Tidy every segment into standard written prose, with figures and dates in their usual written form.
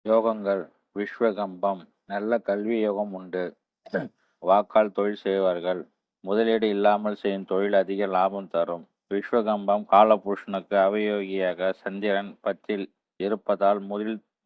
யோகங்கள். விஸ்வகம்பம். நல்ல கல்வி யோகம் உண்டு. வாக்கால் தொழில் செய்வார்கள். முதலீடு இல்லாமல் செய்யும் தொழில் அதிக லாபம் தரும். விஸ்வகம்பம் காலபுருஷனுக்கு அவயோகியாக சந்திரன் 10ல் இருப்பதால்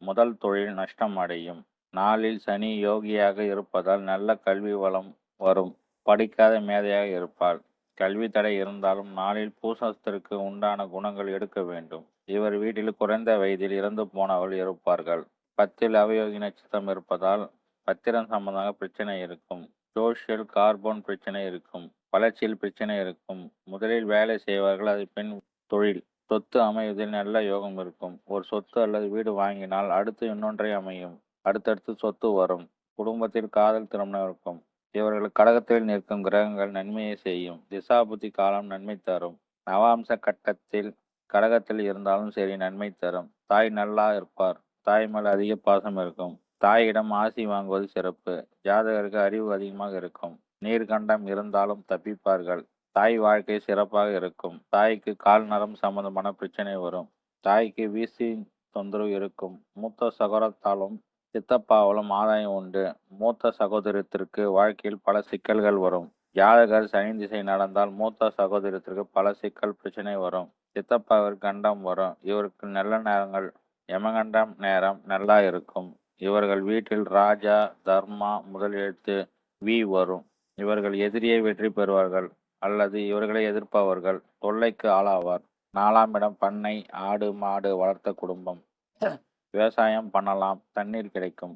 முதல் தொழில் நஷ்டம் அடையும். நாளில் சனி யோகியாக இருப்பதால் நல்ல கல்வி வளம் வரும். படிக்காத மேதையாக இருப்பாள். கல்வி தடை இருந்தாலும் நாளில் பூசத்திற்கு உண்டான குணங்கள் எடுக்க வேண்டும். இவர் வீட்டில் குறைந்த வயதில் இறந்து போனவர்கள் இருப்பார்கள். 10ல் அவயோகி நட்சத்திரம் இருப்பதால் பத்திரம் சம்பந்தமாக பிரச்சனை இருக்கும். சோஷியல் கார்பன் பிரச்சனை இருக்கும். வளர்ச்சியில் பிரச்சனை இருக்கும். முதலில் வேலை செய்வார்கள், அது பின் தொழில். சொத்து அமைவதில் நல்ல யோகம் இருக்கும். ஒரு சொத்து அல்லது வீடு வாங்கினால் அடுத்து இன்னொன்றை அமையும். அடுத்தடுத்து சொத்து வரும். குடும்பத்தில் காதல் திருமணம் இருக்கும். இவர்கள் கடகத்தில் நிற்கும் கிரகங்கள் நன்மையை செய்யும். திசாபுத்தி காலம் நன்மை தரும். நவாம்ச கட்டத்தில் கடகத்தில் இருந்தாலும் சரி நன்மை தரும். தாய் நல்லா இருப்பார். தாய் மேல் அதிக பாசம் இருக்கும். தாயிடம் ஆசி வாங்குவது சிறப்பு. ஜாதகருக்கு அறிவு அதிகமாக இருக்கும். நீர்கண்டம் இருந்தாலும் தப்பிப்பார்கள். தாய் வாழ்க்கை சிறப்பாக இருக்கும். தாய்க்கு கால் நரம் சம்பந்தமான பிரச்சனை வரும். தாய்க்கு வீசி தொந்தரவு இருக்கும். மூத்த சகோதரத்தாலும் சித்தப்பாவாலும் ஆதாயம் உண்டு. மூத்த சகோதரத்திற்கு வாழ்க்கையில் பல சிக்கல்கள் வரும். ஜாதகர் சனி திசை நடந்தால் மூத்த சகோதரத்திற்கு பல சிக்கல் பிரச்சனை வரும். சித்தப்பாவிற்கு கண்டம் வரும். இவருக்கு நல்ல நேரங்கள் யமகண்டம் நேரம் நல்லா இருக்கும். இவர்கள் வீட்டில் ராஜா தர்மா முதல் எழுத்து வி வரும். இவர்கள் எதிரியை வெற்றி பெறுவார்கள் அல்லது இவர்களை எதிர்ப்பவர்கள் தொல்லைக்கு ஆளாவார். 4ஆம் இடம் பண்ணை ஆடு மாடு வளர்த்த குடும்பம். விவசாயம் பண்ணலாம், தண்ணீர் கிடைக்கும்.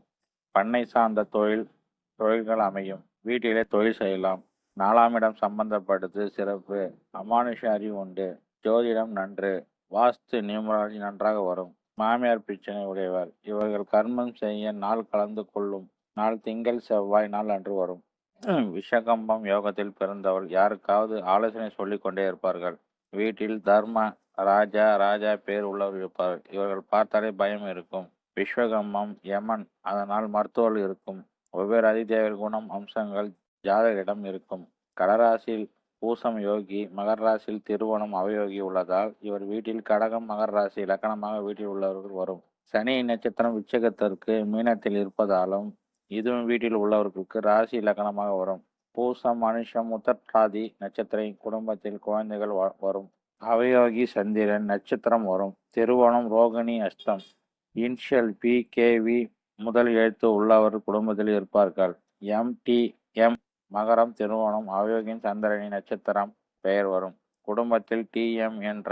பண்ணை சார்ந்த தொழில்கள் அமையும். வீட்டிலே தொழில் செய்யலாம். 4ஆம் இடம் சம்பந்தப்பட்டது சிறப்பு. அமானுஷ அறிவு உண்டு. ஜோதிடம் நன்று. வாஸ்து நியூமராலஜி நன்றாக வரும். மாமியார் பிரச்சனை உடையவர். இவர்கள் கர்மம் செய்ய நாள் கலந்து கொள்ளும் நாள் திங்கள் செவ்வாய் நாள் அன்று வரும். விஷகம்பம் யோகத்தில் பிறந்தவள் யாருக்காவது ஆலோசனை சொல்லிக் கொண்டே இருப்பார்கள். வீட்டில் தர்ம ராஜா பேர் உள்ளவர் இருப்பார்கள். இவர்கள் பார்த்தாலே பயம் இருக்கும். விஸ்வகம்பம் யமன், அதனால் மருத்துவர்கள் இருக்கும். வெவ்வேறு அதிதேவர் குணம் அம்சங்கள் ஜாதகரிடம் இருக்கும். கடராசியில் பூசம் யோகி, மகர ராசியில் திருவோணம் அவயோகி உள்ளதால் இவர் வீட்டில் கடகம் மகர ராசி இலக்கணமாக வீட்டில் உள்ளவர்கள் வரும். சனி நட்சத்திரம் விச்சகத்திற்கு மீனத்தில் இருப்பதாலும் இதுவும் வீட்டில் உள்ளவர்களுக்கு ராசி இலக்கணமாக வரும். பூசம் மனுஷம் உத்தராதி நட்சத்திர குடும்பத்தில் குழந்தைகள் வரும். அவயோகி சந்திரன் நட்சத்திரம் வரும். திருவோணம் ரோகிணி அஷ்டம். இன்ஷியல் PKV முதல் எழுத்து உள்ளவர் குடும்பத்தில் இருப்பார்கள். MTM மகரம் திருவோணம் அவயோகியின் சந்திரனி நட்சத்திரம் பெயர் வரும். குடும்பத்தில் TM என்ற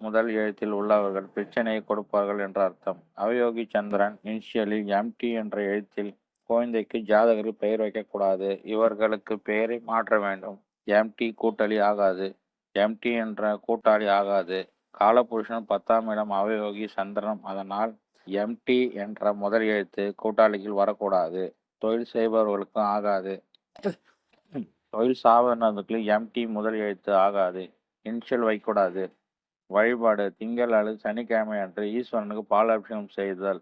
முதல் எழுத்தில் உள்ளவர்கள் பிரச்சனையை கொடுப்பார்கள் என்ற அர்த்தம். அவயோகி சந்திரன் இனிஷியலில் MT என்ற எழுத்தில் குழந்தைக்கு ஜாதகருக்கு பெயர் வைக்கக்கூடாது. இவர்களுக்கு பெயரை மாற்ற வேண்டும். MT கூட்டாளி ஆகாது. MT என்ற கூட்டாளி ஆகாது. காலபுருஷன் 10ஆம் இடம் அவயோகி சந்திரன், அதனால் MT என்ற முதல் எழுத்து கூட்டாளிகள் வரக்கூடாது. தொழில் செய்பவர்களுக்கும் ஆகாது. தொழில் சாதனங்களுக்கு MT முதல் எழுத்து ஆகாது. இன்ஷியல் வைக்கூடாது. வழிபாடு. திங்கள் அல்லது சனிக்கிழமை அன்று ஈஸ்வரனுக்கு பாலாபிஷேகம் செய்தல்.